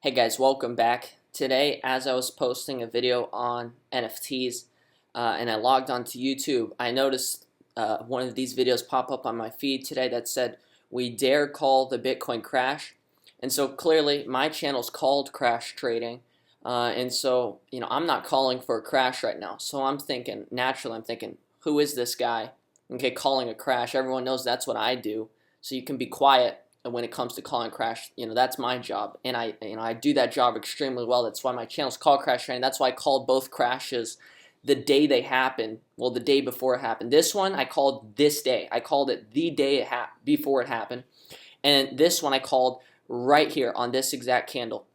Hey guys, welcome back. Today, as I was posting a video on NFTs and I logged onto YouTube, I noticed one of these videos pop up on my feed today that said, "We dare call the Bitcoin crash." And so clearly, my channel's called Crash Trading. And so, I'm not calling for a crash right now. So naturally, I'm thinking, who is this guy? Okay, calling a crash. Everyone knows that's what I do. So you can be quiet. And when it comes to calling crash, that's my job, and I do that job extremely well. That's why my channel's called Crash Trading. That's why I called both crashes the day they happened. Well, the day before it happened. This one I called this day. I called it the day before it happened, and this one I called right here on this exact candle,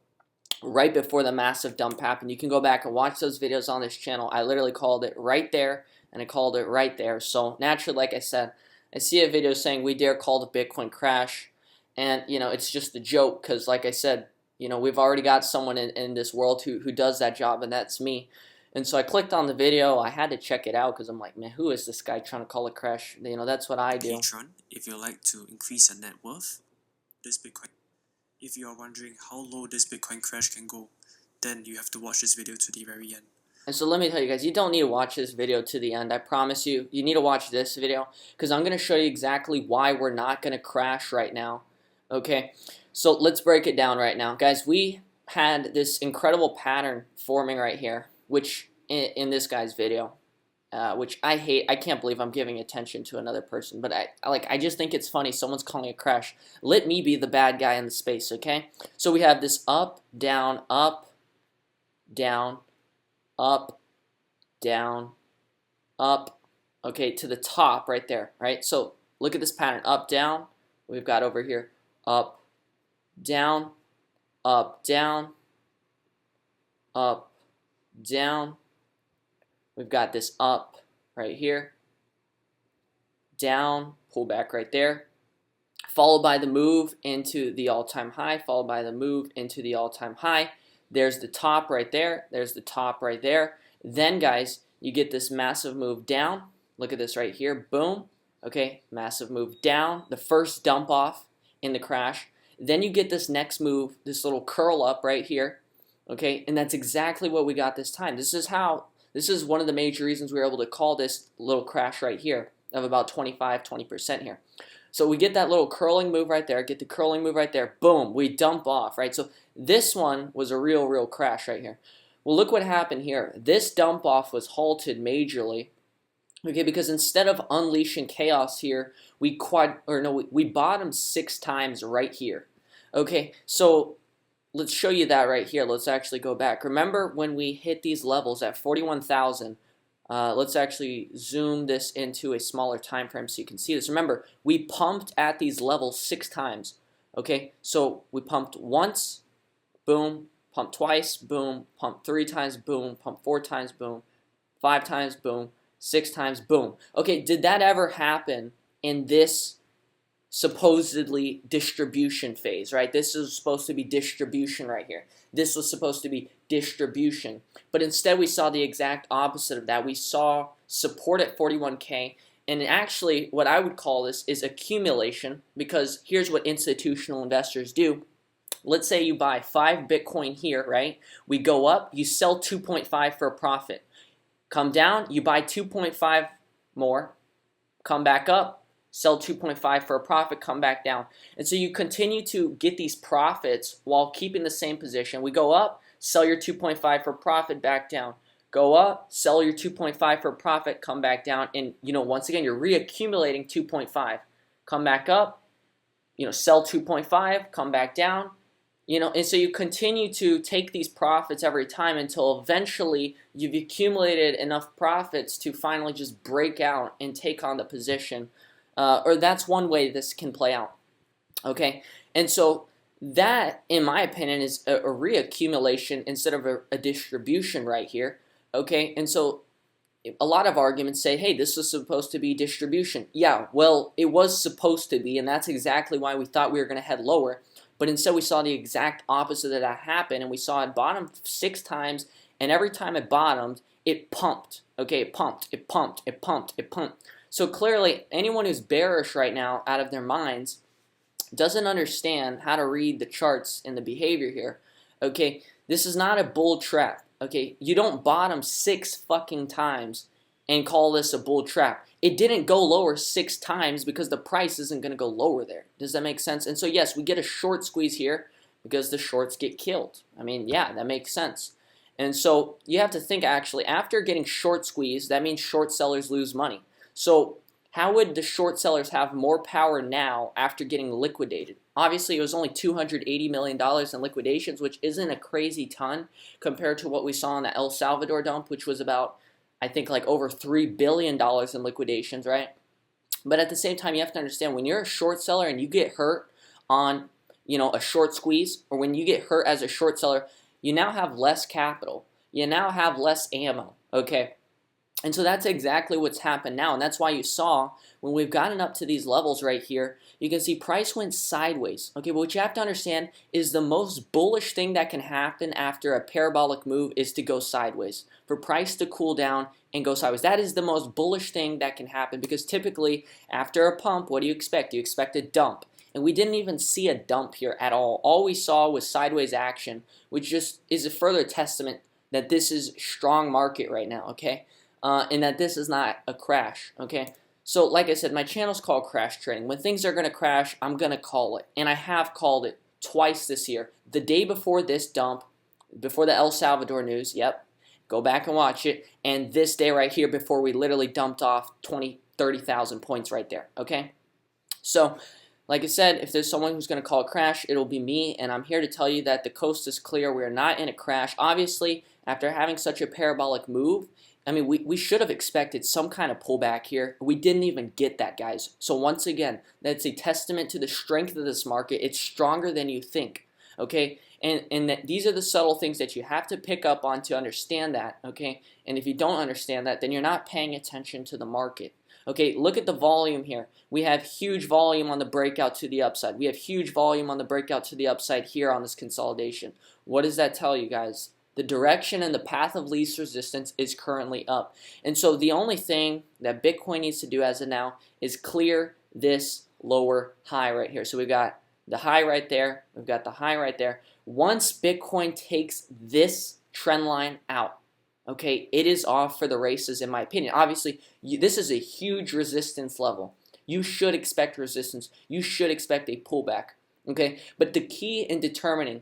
right before the massive dump happened. You can go back and watch those videos on this channel. I literally called it right there, and I called it right there. So naturally, like I said, I see a video saying we dare call the Bitcoin crash. And, it's just a joke because, like I said, we've already got someone in this world who does that job, and that's me. And so I clicked on the video. I had to check it out because I'm like, man, who is this guy trying to call a crash? That's what I do. Patron, if you like to increase your net worth, this Bitcoin. If you are wondering how low this Bitcoin crash can go, then you have to watch this video to the very end. And so let me tell you guys, you don't need to watch this video to the end. I promise you. You need to watch this video because I'm going to show you exactly why we're not going to crash right now. Okay, so let's break it down right now. Guys, we had this incredible pattern forming right here, which in this guy's video, which I hate. I can't believe I'm giving attention to another person, but I just think it's funny. Someone's calling it a crash. Let me be the bad guy in the space, okay? So we have this up, down, up, down, up, down, up, okay, to the top right there, right? So look at this pattern, up, down. We've got over here up, down, up, down, up, down. We've got this up right here, down, pull back right there, followed by the move into the all-time high, followed by the move into the all-time high. There's the top right there. There's the top right there. Then, guys, you get this massive move down. Look at this right here. Boom. Okay, massive move down. The first dump off in the crash. Then you get this next move, this little curl up right here. Okay, and that's exactly what we got this time. This is one of the major reasons we were able to call this little crash right here of about 20% here. So we get that little curling move right there, get the curling move right there, boom, we dump off, right? So this one was a real crash right here. Well, look what happened here. This dump off was halted majorly, okay, because instead of unleashing chaos here, we bottomed 6 times right here. Okay, so let's show you that right here. Let's actually go back. Remember when we hit these levels at 41,000, let's actually zoom this into a smaller time frame so you can see this. Remember, we pumped at these levels 6 times. Okay, so we pumped once, boom, pumped twice, boom, pumped 3 times, boom, pumped 4 times, boom, 5 times, boom, 6 times, boom. Okay, did that ever happen in this supposedly distribution phase, right? This is supposed to be distribution right here. This was supposed to be distribution. But instead we saw the exact opposite of that. We saw support at 41K, and actually what I would call this is accumulation, because here's what institutional investors do. Let's say you buy 5 Bitcoin here, right? We go up, you sell 2.5 for a profit. Come down, you buy 2.5 more, come back up, sell 2.5 for a profit, come back down. And so you continue to get these profits while keeping the same position. We go up, sell your 2.5 for profit, back down. Go up, sell your 2.5 for profit, come back down. And, once again, you're reaccumulating 2.5. Come back up, sell 2.5, come back down. And so you continue to take these profits every time until eventually you've accumulated enough profits to finally just break out and take on the position. Or that's one way this can play out. Okay, and so that, in my opinion, is a reaccumulation instead of a distribution right here. Okay, and so a lot of arguments say, hey, this was supposed to be distribution. Yeah, well, it was supposed to be, and that's exactly why we thought we were going to head lower. But instead we saw the exact opposite of that happen, and we saw it bottom 6 times, and every time it bottomed, it pumped. Okay, it pumped, it pumped, it pumped, it pumped. So clearly, anyone who's bearish right now out of their minds doesn't understand how to read the charts and the behavior here. Okay, this is not a bull trap. Okay, you don't bottom 6 fucking times and call this a bull trap. It didn't go lower 6 times because the price isn't going to go lower there. Does that make sense? And so yes, we get a short squeeze here because the shorts get killed. I mean, yeah, that makes sense. And so you have to think, actually, after getting short squeezed, that means short sellers lose money. So how would the short sellers have more power now after getting liquidated? Obviously, it was only $280 million in liquidations, which isn't a crazy ton compared to what we saw in the El Salvador dump, which was about, I think, like over $3 billion in liquidations, right? But at the same time, you have to understand, when you're a short seller and you get hurt on, a short squeeze, or when you get hurt as a short seller, you now have less capital. You now have less ammo, okay? And so that's exactly what's happened now. And that's why you saw when we've gotten up to these levels right here, you can see price went sideways. Okay, but what you have to understand is the most bullish thing that can happen after a parabolic move is to go sideways. For price to cool down and go sideways. That is the most bullish thing that can happen, because typically after a pump, what do you expect? You expect a dump. And we didn't even see a dump here at all. All we saw was sideways action, which just is a further testament that this is strong market right now, okay? And that this is not a crash, okay? So like I said, my channel's called Crash Trading. When things are going to crash, I'm going to call it. And I have called it twice this year. The day before this dump, before the El Salvador news, yep, go back and watch it. And this day right here before we literally dumped off 20, 30,000 points right there, okay? So like I said, if there's someone who's going to call a crash, it'll be me, and I'm here to tell you that the coast is clear. We are not in a crash. Obviously, after having such a parabolic move, I mean, we should have expected some kind of pullback here. We didn't even get that, guys. So once again, that's a testament to the strength of this market. It's stronger than you think, okay? And that these are the subtle things that you have to pick up on to understand that, okay? And if you don't understand that, then you're not paying attention to the market. Okay, look at the volume here. We have huge volume on the breakout to the upside. We have huge volume on the breakout to the upside here on this consolidation. What does that tell you, guys? The direction and the path of least resistance is currently up. And so the only thing that Bitcoin needs to do as of now is clear this lower high right here. So we've got the high right there. We've got the high right there. Once Bitcoin takes this trend line out, okay, it is off for the races, in my opinion. Obviously, this is a huge resistance level. You should expect resistance. You should expect a pullback, okay? But the key in determining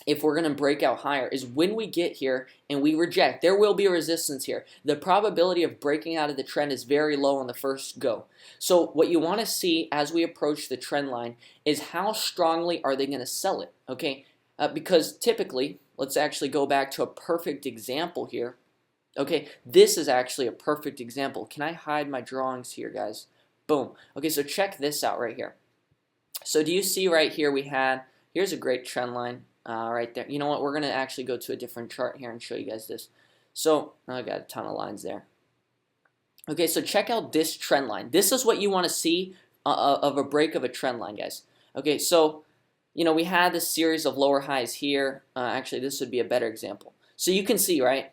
if we're going to break out higher is when we get here and we reject. There will be a resistance here. The probability of breaking out of the trend is very low on the first go. So what you want to see as we approach the trend line is how strongly are they going to sell it, okay? Because typically, let's actually go back to a perfect example here. Okay, this is actually a perfect example. Can I hide my drawings here, guys? Boom. Okay, so check this out right here. So do you see right here here's a great trend line right there. You know what, we're going to actually go to a different chart here and show you guys this. So, I got a ton of lines there. Okay, so check out this trend line. This is what you want to see of a break of a trend line, guys. Okay, so we had this series of lower highs here. Actually, this would be a better example. So you can see, right?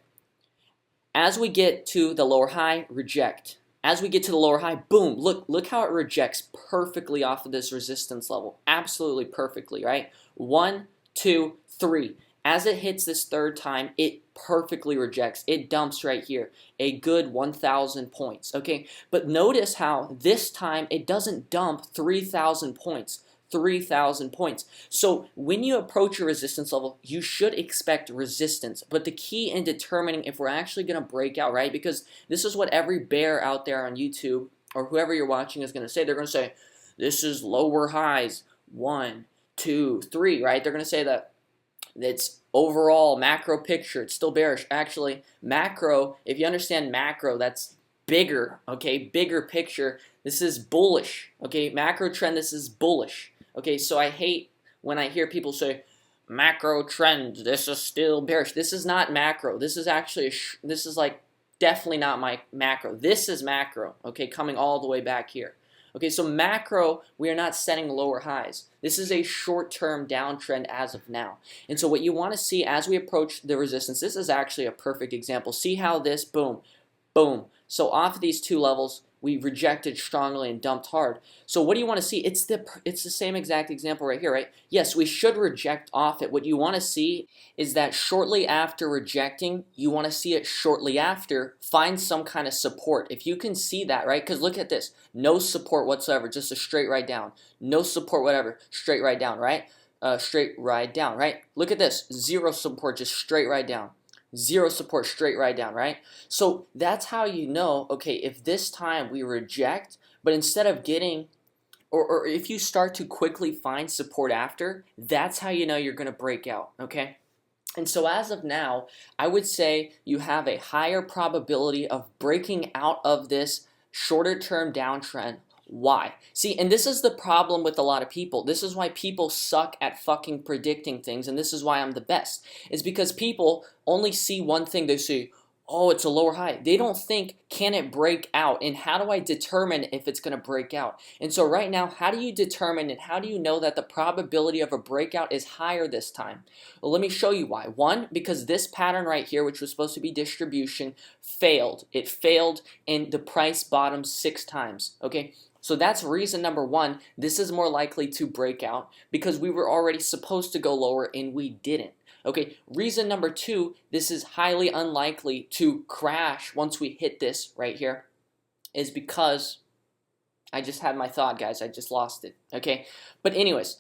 As we get to the lower high, reject. As we get to the lower high, boom, look how it rejects perfectly off of this resistance level. Absolutely perfectly, right? 1, 2, 3. As it hits this third time, it perfectly rejects. It dumps right here. A good 1,000 points, okay? But notice how this time it doesn't dump 3,000 points. 3,000 points. So when you approach a resistance level, you should expect resistance. But the key in determining if we're actually going to break out, right? Because this is what every bear out there on YouTube or whoever you're watching is going to say. They're going to say, this is lower highs. 1, 2, 3, right? They're going to say that it's overall macro picture. It's still bearish. Actually, macro, if you understand macro, that's bigger, okay? Bigger picture. This is bullish, okay? Macro trend, this is bullish. Okay, so I hate when I hear people say, macro trend, this is still bearish. This is not macro. This is actually, this is like definitely not my macro. This is macro, okay, coming all the way back here. Okay, so macro, we are not setting lower highs. This is a short-term downtrend as of now. And so what you want to see as we approach the resistance, this is actually a perfect example. See how this, boom, boom, So off of these two levels, we rejected strongly and dumped hard. So what do you want to see? It's the same exact example right here, right? Yes, we should reject off it. What you want to see is that shortly after rejecting, you want to see it shortly after find some kind of support. If you can see that, right? Because look at this. No support whatsoever, just a straight right down. No support whatever, straight right down, right? Straight right down, right? Look at this. Zero support, just straight right down. Zero support, straight right down, right? So that's how you know, okay, if this time we reject, but instead of getting, or if you start to quickly find support after, that's how you know you're going to break out, okay? And so as of now, I would say you have a higher probability of breaking out of this shorter term downtrend. Why? See, and this is the problem with a lot of people. This is why people suck at fucking predicting things, and this is why I'm the best. It's because people only see one thing. They say, oh, it's a lower high. They don't think, can it break out? And how do I determine if it's going to break out? And so right now, how do you determine and how do you know that the probability of a breakout is higher this time? Well, let me show you why. One, because this pattern right here, which was supposed to be distribution, failed. It failed and the price bottomed 6 times, okay? So that's reason number one. This is more likely to break out because we were already supposed to go lower and we didn't. Okay, reason number two, this is highly unlikely to crash once we hit this right here, is because I just had my thought, guys. I just lost it. Okay, but anyways,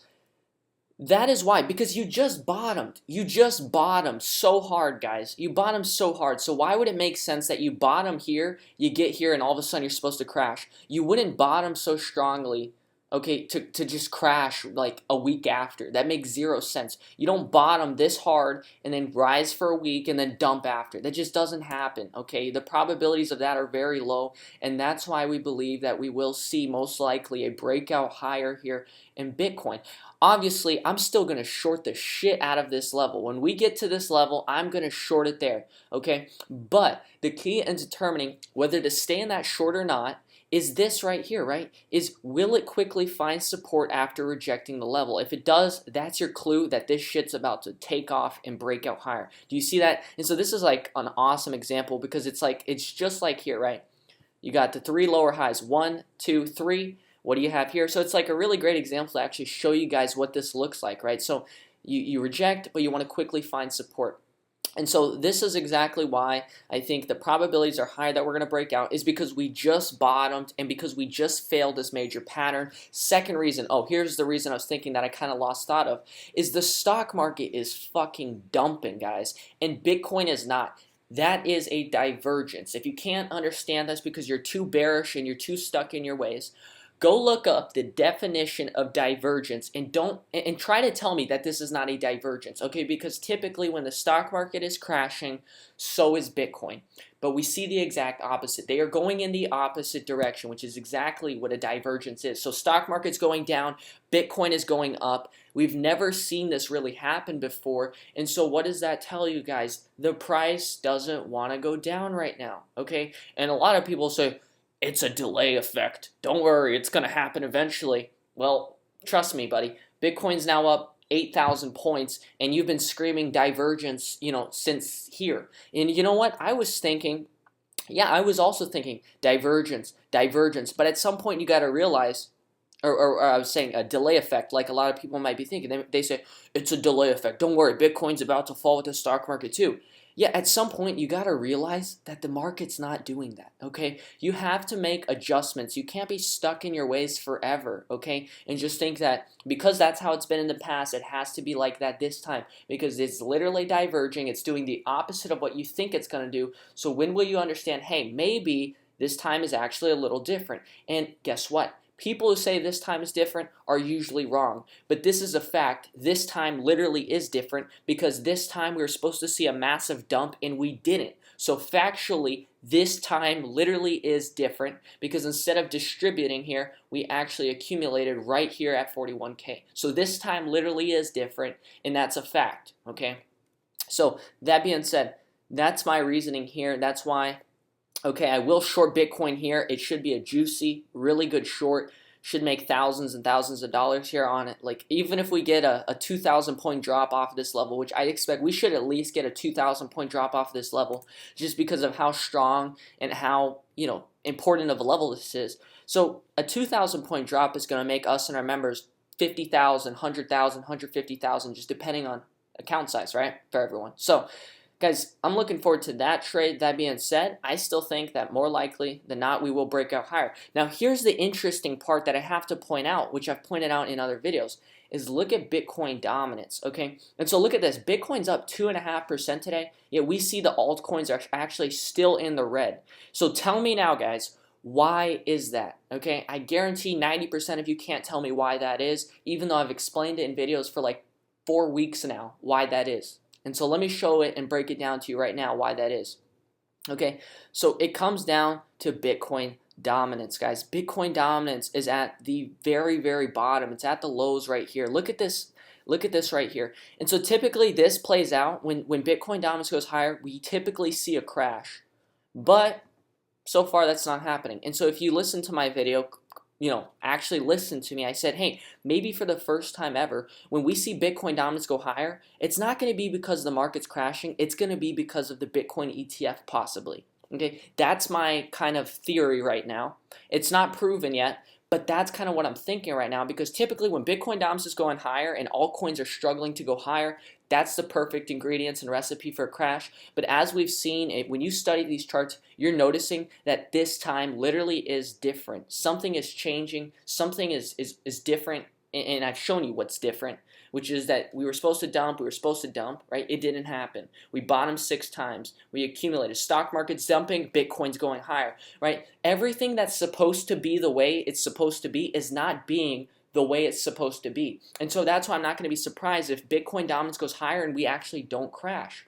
that is why, because you just bottomed. You just bottomed so hard, guys. You bottomed so hard. So why would it make sense that you bottom here, you get here, and all of a sudden you're supposed to crash? You wouldn't bottom so strongly, okay, to just crash like a week after. That makes zero sense. You don't bottom this hard and then rise for a week and then dump after. That just doesn't happen, okay? The probabilities of that are very low, and that's why we believe that we will see most likely a breakout higher here in Bitcoin. Obviously, I'm still going to short the shit out of this level. When we get to this level, I'm going to short it there, okay? But the key in determining whether to stay in that short or not is this right here, right? Is will it quickly find support after rejecting the level? If it does, that's your clue that this shit's about to take off and break out higher. Do you see that? And so this is like an awesome example because it's just like here, right? You got the 3 lower highs, 1, 2, 3. What do you have here? So it's like a really great example to actually show you guys what this looks like, right? So you reject, but you want to quickly find support. And so this is exactly why I think the probabilities are high that we're going to break out is because we just bottomed and because we just failed this major pattern. Second reason, oh, here's the reason I was thinking that I kind of lost thought of, is the stock market is fucking dumping, guys, and Bitcoin is not. That is a divergence. If you can't understand this because you're too bearish and you're too stuck in your ways, go look up the definition of divergence and try to tell me that this is not a divergence, okay? Because typically when the stock market is crashing, so is Bitcoin. But we see the exact opposite. They are going in the opposite direction, which is exactly what a divergence is. So stock market's going down, Bitcoin is going up. We've never seen this really happen before. And so what does that tell you guys? The price doesn't want to go down right now, okay? And a lot of people say, it's a delay effect. Don't worry, it's going to happen eventually. Well, trust me, buddy. Bitcoin's now up 8,000 points, and you've been screaming divergence, since here. And you know what? I was thinking, yeah, I was also thinking divergence. But at some point, you got to realize, or I was saying a delay effect, like a lot of people might be thinking. They say, it's a delay effect. Don't worry, Bitcoin's about to fall with the stock market too. Yeah, at some point, you got to realize that the market's not doing that, okay? You have to make adjustments. You can't be stuck in your ways forever, okay? And just think that because that's how it's been in the past, it has to be like that this time because it's literally diverging. It's doing the opposite of what you think it's going to do. So when will you understand, hey, maybe this time is actually a little different? And guess what? People who say this time is different are usually wrong. But this is a fact. This time literally is different because this time we were supposed to see a massive dump and we didn't. So factually, this time literally is different because instead of distributing here, we actually accumulated right here at 41K. So this time literally is different, and that's a fact, okay? So that being said, that's my reasoning here. That's why, okay, I will short Bitcoin here. It should be a juicy, really good short. should make thousands and thousands of dollars here on it. Like, even if we get a 2,000 point drop off of this level, which I expect we should at least get a 2,000 point drop off of this level, just because of how strong and how, you know, important of a level this is. So a 2,000 point drop is going to make us and our members 50,000, 100,000, 150,000, just depending on account size, right, for everyone. So guys, I'm looking forward to that trade. That being said, I still think that more likely than not, we will break out higher. Now, here's the interesting part that I have to point out, which I've pointed out in other videos, is look at Bitcoin dominance, okay? And so look at this. Bitcoin's up 2.5% today, yet we see the altcoins are actually still in the red. So tell me now, guys, why is that, okay? I guarantee 90% of you can't tell me why that is, even though I've explained it in videos for like 4 weeks now, why that is. And so let me show it and break it down to you right now why that is. Okay, so it comes down to Bitcoin dominance, guys. Bitcoin dominance is at the very, very bottom. It's at the lows right here. Look at this. Look at this right here. And so typically this plays out when Bitcoin dominance goes higher, we typically see a crash. But so far that's not happening. And so if you listen to my video, you know, actually listen to me, I said, hey, maybe for the first time ever, when we see Bitcoin dominance go higher, it's not going to be because the market's crashing. It's going to be because of the Bitcoin ETF possibly. Okay, that's my kind of theory right now. It's not proven yet, but that's kind of what I'm thinking right now, because typically when Bitcoin dominance is going higher and altcoins are struggling to go higher, that's the perfect ingredients and recipe for a crash. But as we've seen, when you study these charts, you're noticing that this time literally is different. Something is changing. Something is different, and I've shown you what's different, which is that we were supposed to dump, right? It didn't happen. We bottomed 6 times. We accumulated. Stock market's dumping, Bitcoin's going higher, right? Everything that's supposed to be the way it's supposed to be is not being the way it's supposed to be. And so that's why I'm not going to be surprised if Bitcoin dominance goes higher and we actually don't crash.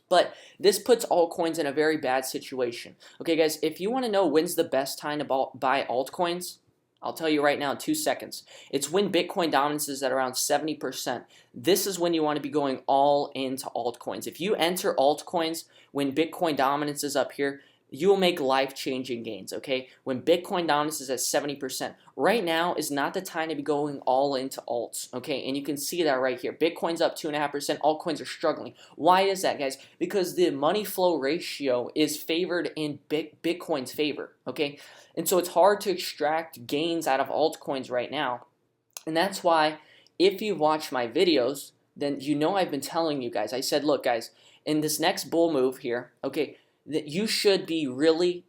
But this puts altcoins in a very bad situation. Okay, guys, if you want to know when's the best time to buy altcoins, I'll tell you right now in 2 seconds. It's when Bitcoin dominance is at around 70%. This is when you want to be going all into altcoins. If you enter altcoins when Bitcoin dominance is up here, you will make life-changing gains, okay? When Bitcoin dominance is at 70%, right now is not the time to be going all into alts, okay? And you can see that right here. Bitcoin's up 2.5%, altcoins are struggling. Why is that, guys? Because the money flow ratio is favored in Bitcoin's favor, okay? And so it's hard to extract gains out of altcoins right now. And that's why if you've watched my videos, then you know I've been telling you guys. I said, look, guys, in this next bull move here, okay, that you should be really,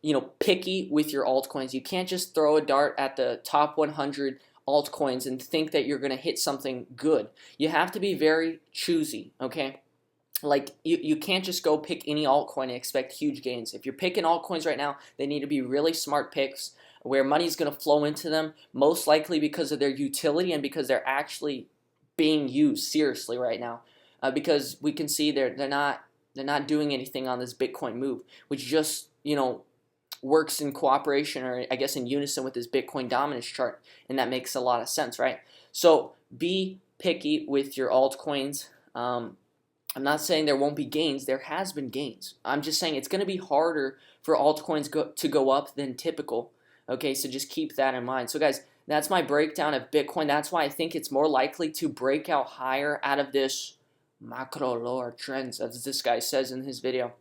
you know, picky with your altcoins. You can't just throw a dart at the top 100 altcoins and think that you're going to hit something good. You have to be very choosy, okay? Like, you can't just go pick any altcoin and expect huge gains. If you're picking altcoins right now, they need to be really smart picks where money's going to flow into them, most likely because of their utility and because they're actually being used seriously right now. Because we can see they're not doing anything on this Bitcoin move, which just, you know, works in cooperation, or I guess in unison with this Bitcoin dominance chart, and that makes a lot of sense, right? So be picky with your altcoins. I'm not saying there won't be gains. There has been gains. I'm just saying it's going to be harder for altcoins to go up than typical. Okay, so just keep that in mind. So guys, that's my breakdown of Bitcoin. That's why I think it's more likely to break out higher out of this macro lower trends, as this guy says in his video.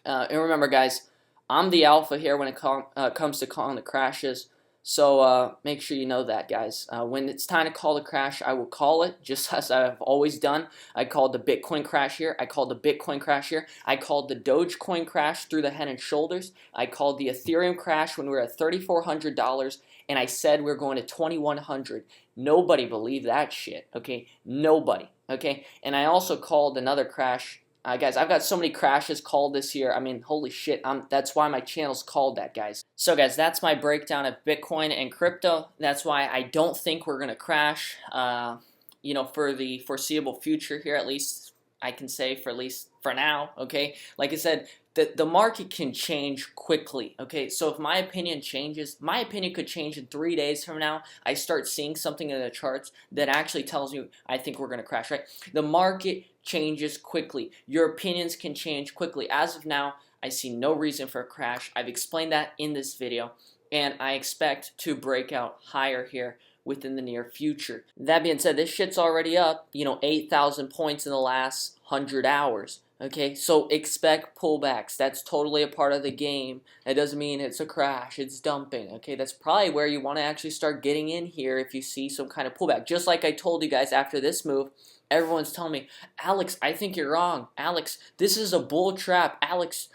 And remember, guys, I'm the alpha here when it comes to calling the crashes. So make sure you know that, guys. When it's time to call the crash, I will call it, just as I've always done. I called the Bitcoin crash here. I called the Bitcoin crash here. I called the Dogecoin crash through the head and shoulders. I called the Ethereum crash when we were at $3,400, and I said we we're going to 2,100. Nobody believed that shit, okay? Nobody, okay? And I also called another crash. Guys, I've got so many crashes called this year. I mean, holy shit. That's why my channel's called that, guys. So, guys, that's my breakdown of Bitcoin and crypto. That's why I don't think we're going to crash, you know, for the foreseeable future here, at least I can say for at least for now, okay? Like I said, the market can change quickly, okay? So if my opinion changes, my opinion could change in 3 days from now. I start seeing something in the charts that actually tells me I think we're going to crash, right? The market changes quickly. Your opinions can change quickly. As of now, I see no reason for a crash. I've explained that in this video. and I expect to break out higher here within the near future. That being said, this shit's already up, 8,000 points in the last 100 hours. Okay, so expect pullbacks. That's totally a part of the game. That doesn't mean it's a crash, it's dumping. Okay, that's probably where you want to actually start getting in here if you see some kind of pullback. Just like I told you guys after this move, everyone's telling me, Alex, I think you're wrong. Alex, this is a bull trap. Alex,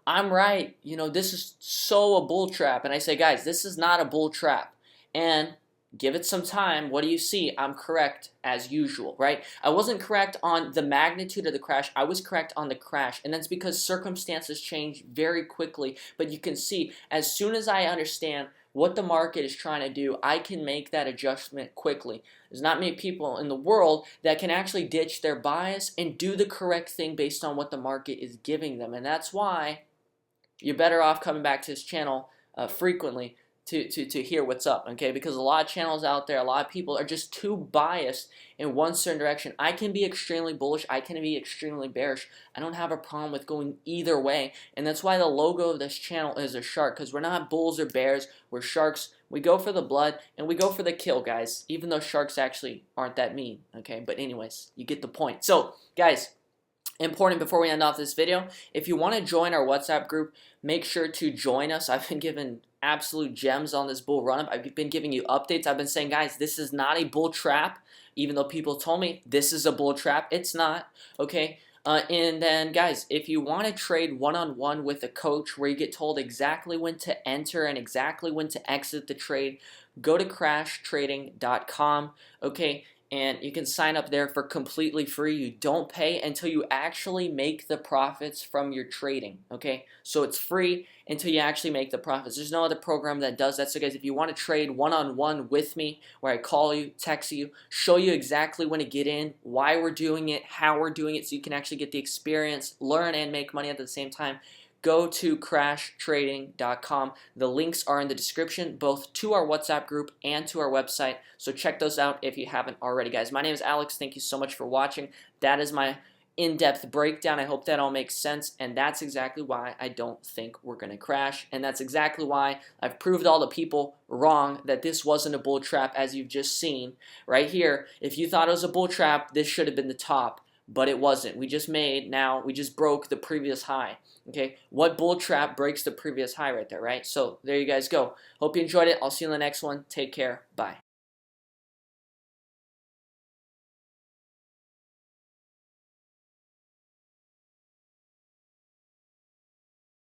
I'm right. This is so a bull trap. And I say, guys, this is not a bull trap. And give it some time. What do you see? I'm correct as usual, right? I wasn't correct on the magnitude of the crash. I was correct on the crash. And that's because circumstances change very quickly. But you can see, as soon as I understand what the market is trying to do, I can make that adjustment quickly. There's not many people in the world that can actually ditch their bias and do the correct thing based on what the market is giving them. And that's why you're better off coming back to this channel frequently to hear what's up, okay? Because a lot of channels out there, a lot of people are just too biased in one certain direction. I can be extremely bullish, I can be extremely bearish. I don't have a problem with going either way, and that's why the logo of this channel is a shark, because we're not bulls or bears, we're sharks. We go for the blood, and we go for the kill, guys, even though sharks actually aren't that mean, okay? But anyways, you get the point. So, guys, important before we end off this video, if you want to join our WhatsApp group, make sure to join us. I've been given absolute gems on this bull run-up. I've been giving you updates. I've been saying, guys, this is not a bull trap, even though people told me this is a bull trap. It's not, okay? And then, guys, if you want to trade one-on-one with a coach where you get told exactly when to enter and exactly when to exit the trade, go to crashtrading.com, okay? And you can sign up there for completely free. You don't pay until you actually make the profits from your trading, okay? So it's free until you actually make the profits. There's no other program that does that. So guys, if you want to trade one-on-one with me, where I call you, text you, show you exactly when to get in, why we're doing it, how we're doing it, so you can actually get the experience, learn, and make money at the same time, go to crashtrading.com. The links are in the description, both to our WhatsApp group and to our website. So check those out if you haven't already, guys. My name is Alex. Thank you so much for watching. That is my in-depth breakdown. I hope that all makes sense. And that's exactly why I don't think we're going to crash. And that's exactly why I've proved all the people wrong that this wasn't a bull trap, as you've just seen right here. If you thought it was a bull trap, this should have been the top. But it wasn't. We just broke the previous high. Okay, what bull trap breaks the previous high right there, right? So there you guys go. Hope you enjoyed it. I'll see you in the next one. Take care. Bye.